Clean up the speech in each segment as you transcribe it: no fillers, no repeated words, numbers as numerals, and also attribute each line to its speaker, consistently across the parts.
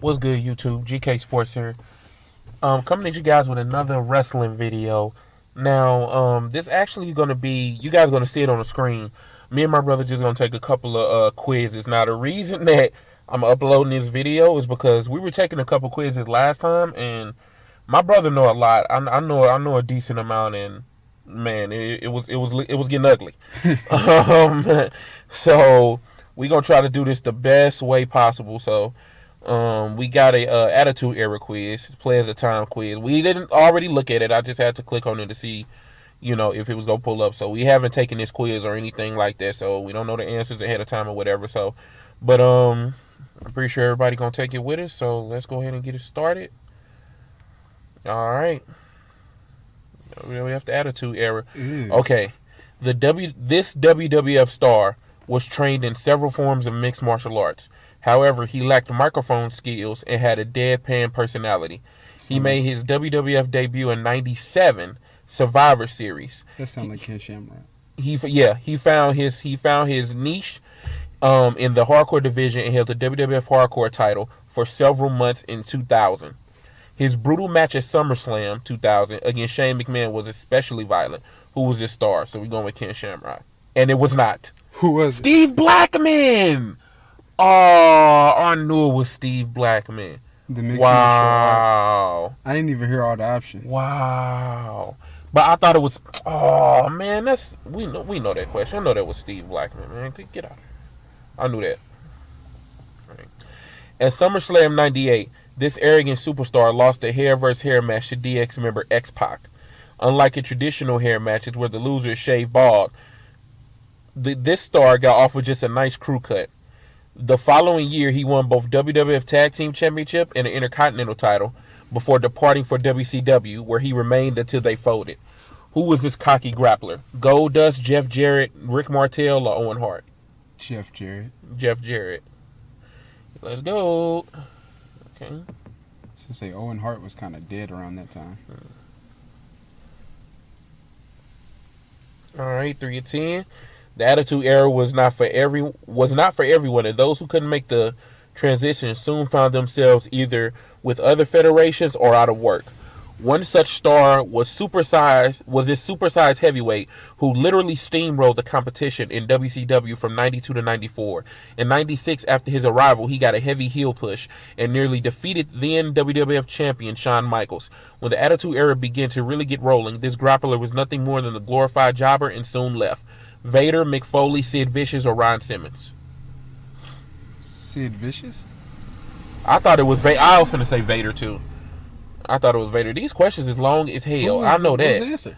Speaker 1: What's good, YouTube? GK Sports here. Coming at you guys with another wrestling video. Now, this actually going to be, you guys going to see it on the screen. Me and my brother just going to take a couple of quizzes. Now, the reason that I'm uploading this video is because we were taking a couple quizzes last time, and my brother know a lot. I know a decent amount, and man, it was getting ugly. So we gonna try to do this the best way possible. So we got a attitude era quiz, play at the time quiz. We didn't already look at it. I just had to click on it to see, if it was gonna pull up. So we haven't taken this quiz or anything like that. So we don't know the answers ahead of time or whatever. So, but I'm pretty sure everybody gonna take it with us. So let's go ahead and get it started. All right. We have the attitude era. Okay. This WWF star was trained in several forms of mixed martial arts. However, he lacked microphone skills and had a deadpan personality. He made his WWF debut in '97 Survivor Series.
Speaker 2: That sounds like Ken Shamrock.
Speaker 1: He found his niche in the hardcore division and held the WWF hardcore title for several months in 2000. His brutal match at SummerSlam 2000 against Shane McMahon was especially violent. Who was his star? So we're going with Ken Shamrock. And it was not.
Speaker 2: Who was it?
Speaker 1: Steve Blackman! Oh, I knew it was Steve Blackman.
Speaker 2: The mixed
Speaker 1: Wow.
Speaker 2: martial art. I didn't even hear all the options.
Speaker 1: Wow. But I thought it was, oh man, we know that question. I know that was Steve Blackman, man. Get out of here. I knew that. All right. At SummerSlam 98, this arrogant superstar lost a hair versus hair match to DX member X-Pac. Unlike in traditional hair matches where the loser is shaved bald, this star got off with just a nice crew cut. The following year, he won both WWF Tag Team Championship and an Intercontinental title before departing for WCW, where he remained until they folded. Who was this cocky grappler? Goldust, Jeff Jarrett, Rick Martel, or Owen Hart?
Speaker 2: Jeff Jarrett.
Speaker 1: Jeff Jarrett. Let's go. Okay.
Speaker 2: To say Owen Hart was kind of dead around that time.
Speaker 1: All right, 3 of 10. The Attitude Era was not for everyone, and those who couldn't make the transition soon found themselves either with other federations or out of work. One such star was this supersized heavyweight who literally steamrolled the competition in WCW from 92 to 94. In 96, after his arrival, he got a heavy heel push and nearly defeated then WWF champion Shawn Michaels. When the Attitude Era began to really get rolling, this grappler was nothing more than a glorified jobber and soon left. Vader, Mick Foley, Sid Vicious, or Ron Simmons?
Speaker 2: Sid Vicious?
Speaker 1: I thought it was Vader. I was going to say Vader, too. I thought it was Vader. These questions is long as hell. I know that.
Speaker 2: What was the answer?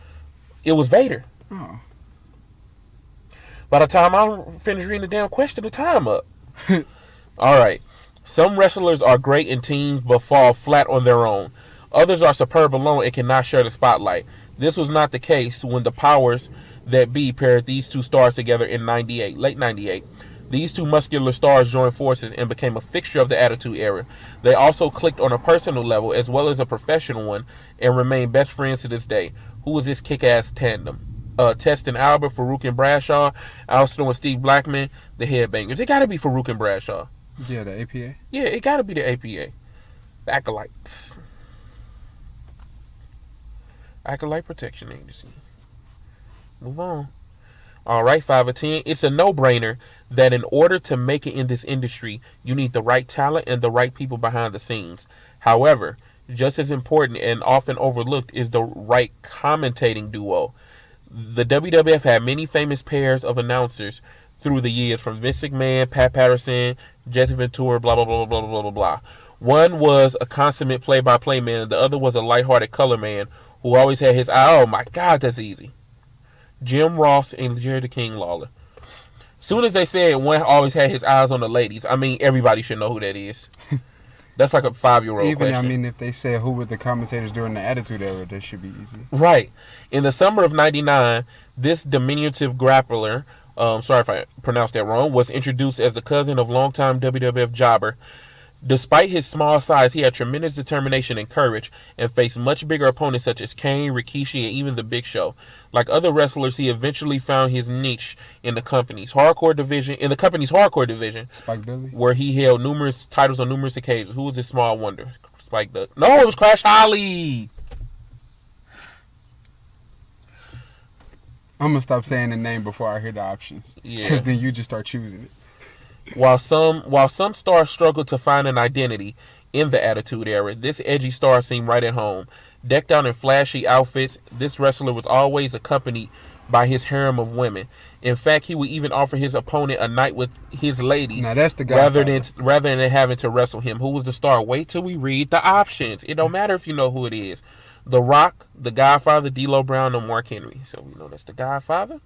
Speaker 1: It was Vader.
Speaker 2: Oh.
Speaker 1: By the time I finish reading the damn question, the time up. All right. Some wrestlers are great in teams but fall flat on their own. Others are superb alone and cannot share the spotlight. This was not the case when the powers that be paired these two stars together in late 98. These two muscular stars joined forces and became a fixture of the Attitude Era. They also clicked on a personal level as well as a professional one and remain best friends to this day. Who was this kick-ass tandem? Test and Albert, Farouk and Bradshaw, Alston and Steve Blackman, the Headbangers. It got to be Farouk and Bradshaw.
Speaker 2: Yeah, the APA?
Speaker 1: Yeah, it got to be the APA. The Acolytes. Acolyte Protection Agency. Move on. All right, 5 of 10. It's a no-brainer that in order to make it in this industry, you need the right talent and the right people behind the scenes. However, just as important and often overlooked is the right commentating duo. The WWF had many famous pairs of announcers through the years, from Vince McMahon, Pat Patterson, Jesse Ventura, blah, blah, blah, blah, blah, blah, blah, blah. One was a consummate play-by-play man, and the other was a lighthearted color man who always had his eye. Oh, my God, that's easy. Jim Ross and Jerry the King Lawler. Soon as they said one always had his eyes on the ladies, I mean, everybody should know who that is. That's like a 5-year-old question.
Speaker 2: I mean, if they said who were the commentators during the Attitude Era, that should be easy.
Speaker 1: Right. In the summer of 99, this diminutive grappler, sorry if I pronounced that wrong, was introduced as the cousin of longtime WWF jobber Despite his small size, he had tremendous determination and courage and faced much bigger opponents such as Kane, Rikishi, and even the Big Show. Like other wrestlers, he eventually found his niche in the company's hardcore division,
Speaker 2: Spike Billy.
Speaker 1: where he held numerous titles on numerous occasions. Who was this small wonder? Spike Duck. No, it was Crash Holly.
Speaker 2: I'm gonna stop saying the name before I hear the options.
Speaker 1: Yeah.
Speaker 2: Because then you just start choosing it.
Speaker 1: While some stars struggled to find an identity in the Attitude Era, this edgy star seemed right at home. Decked out in flashy outfits, this wrestler was always accompanied by his harem of women. In fact, he would even offer his opponent a night with his ladies
Speaker 2: Now that's the guy.
Speaker 1: rather than having to wrestle him. Who was the star? Wait till we read the options. It don't matter if you know who it is. The Rock, The Godfather, D'Lo Brown, or Mark Henry. So we know that's The Godfather.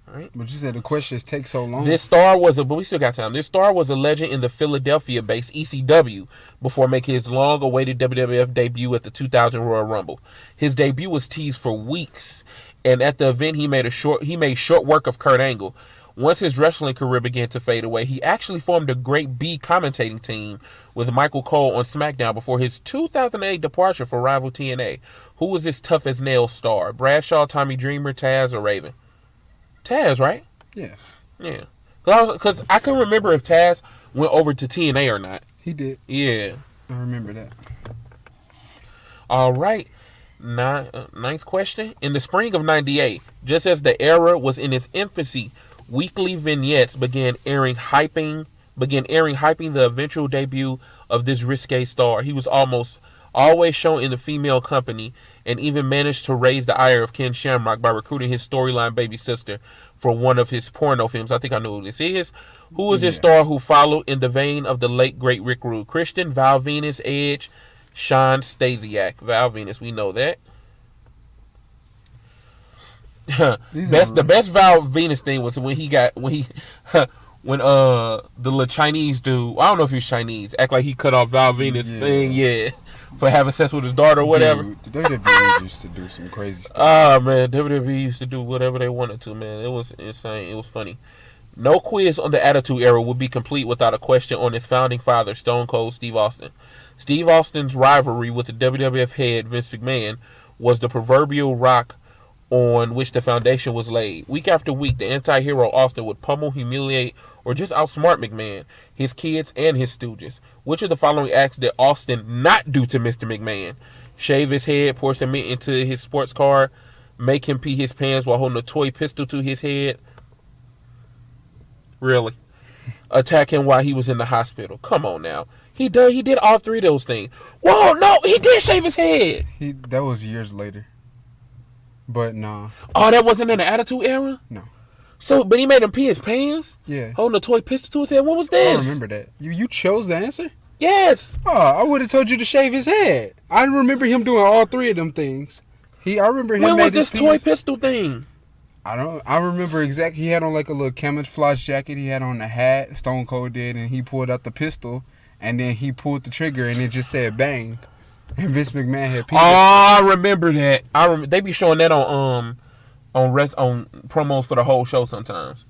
Speaker 1: All right.
Speaker 2: But you said the questions take so long.
Speaker 1: But we still got time. This star was a legend in the Philadelphia-based ECW before making his long-awaited WWF debut at the 2000 Royal Rumble. His debut was teased for weeks, and at the event he made short work of Kurt Angle. Once his wrestling career began to fade away, he actually formed a Great B commentating team with Michael Cole on SmackDown before his 2008 departure for rival TNA. Who was this tough-as-nails star? Bradshaw, Tommy Dreamer, Taz, or Raven? Taz, right?
Speaker 2: Yeah.
Speaker 1: Yeah. Because I couldn't remember if Taz went over to TNA or not.
Speaker 2: He did.
Speaker 1: Yeah.
Speaker 2: I remember that.
Speaker 1: All right. Ninth question. In the spring of 98, just as the era was in its infancy, weekly vignettes began airing hyping the eventual debut of this risque star. He was almost always shown in the female company, and even managed to raise the ire of Ken Shamrock by recruiting his storyline baby sister for one of his porno films. I think I know who this is. Who is this star who followed in the vein of the late great Rick Rude? Christian, Val Venus, Edge, Sean Stasiak. Val Venus, we know that. The best Val Venus thing was when the little Chinese dude, I don't know if he's Chinese, act like he cut off Val Venus thing, for having sex with his daughter or whatever.
Speaker 2: Dude, the WWE used to do some crazy stuff.
Speaker 1: Man, WWE used to do whatever they wanted to, man. It was insane. It was funny. No quiz on the Attitude Era would be complete without a question on its founding father, Stone Cold Steve Austin. Steve Austin's rivalry with the WWF head, Vince McMahon, was the proverbial rock on which the foundation was laid. Week after week, the anti-hero Austin would pummel, humiliate, or just outsmart McMahon, his kids, and his stooges. Which of the following acts did Austin not do to Mr. McMahon? Shave his head, pour cement into his sports car, make him pee his pants while holding a toy pistol to his head? Really? Attack him while he was in the hospital? Come on now. He did all three of those things. Whoa, no, he did shave his head.
Speaker 2: That was years later. But nah.
Speaker 1: Oh, that wasn't in the Attitude Era?
Speaker 2: No.
Speaker 1: So, but he made him pee his pants?
Speaker 2: Yeah.
Speaker 1: Holding a toy pistol to his head? What was
Speaker 2: I
Speaker 1: this?
Speaker 2: don't remember that. You chose the answer?
Speaker 1: Yes.
Speaker 2: Oh, I would have told you to shave his head. I remember him doing all three of them things. I remember him.
Speaker 1: When was this toy pistol thing?
Speaker 2: I remember exactly. He had on like a little camouflage jacket. He had on a hat. Stone Cold did, and he pulled out the pistol, and then he pulled the trigger, and it just said bang. And Vince McMahon had people.
Speaker 1: Oh, I remember that. They be showing that on promos for the whole show sometimes.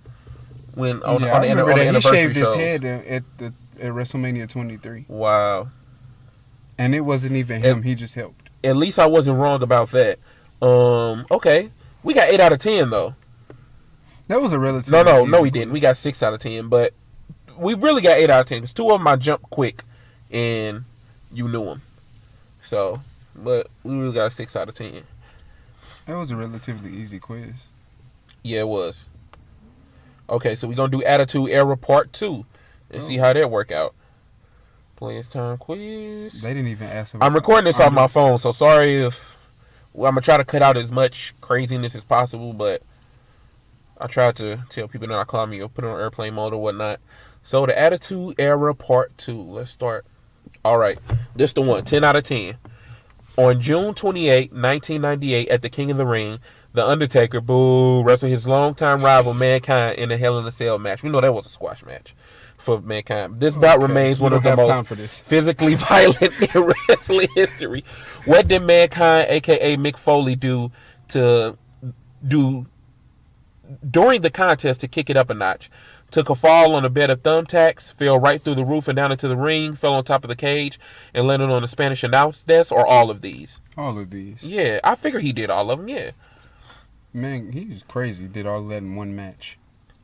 Speaker 1: When on the anniversary
Speaker 2: he shaved
Speaker 1: shows.
Speaker 2: his head at WrestleMania 23.
Speaker 1: Wow.
Speaker 2: And it wasn't even him. He just helped.
Speaker 1: At least I wasn't wrong about that. Okay. We got 8 out of 10 though.
Speaker 2: That was a relative.
Speaker 1: No, we didn't. We got 6 out of 10, but we really got 8 out of 10 because 2 of them I jumped quick and you knew them. So, but we really got a 6 out of 10.
Speaker 2: That was a relatively easy quiz.
Speaker 1: Yeah, it was. Okay, so we're going to do Attitude Era Part 2 and see how that work out. Players Time Quiz.
Speaker 2: They didn't even ask about
Speaker 1: I'm recording this off my phone, so sorry if... Well, I'm going to try to cut out as much craziness as possible, but I tried to tell people not to call me or put it on airplane mode or whatnot. So, the Attitude Era Part 2. Let's start. All right, this the one. 10 out of 10. On June 28, 1998, at the King of the Ring, The Undertaker, wrestled his longtime rival, Mankind, in a Hell in a Cell match. We know that was a squash match for Mankind. This bout remains one of the most physically violent in wrestling history. What did Mankind, a.k.a. Mick Foley, do during the contest to kick it up a notch. Took a fall on a bed of thumbtacks, fell right through the roof and down into the ring, fell on top of the cage, and landed on the Spanish announce desk, or all of these?
Speaker 2: All of these.
Speaker 1: Yeah, I figure he did all of them, yeah.
Speaker 2: Man, he was crazy. Did all of that in one match.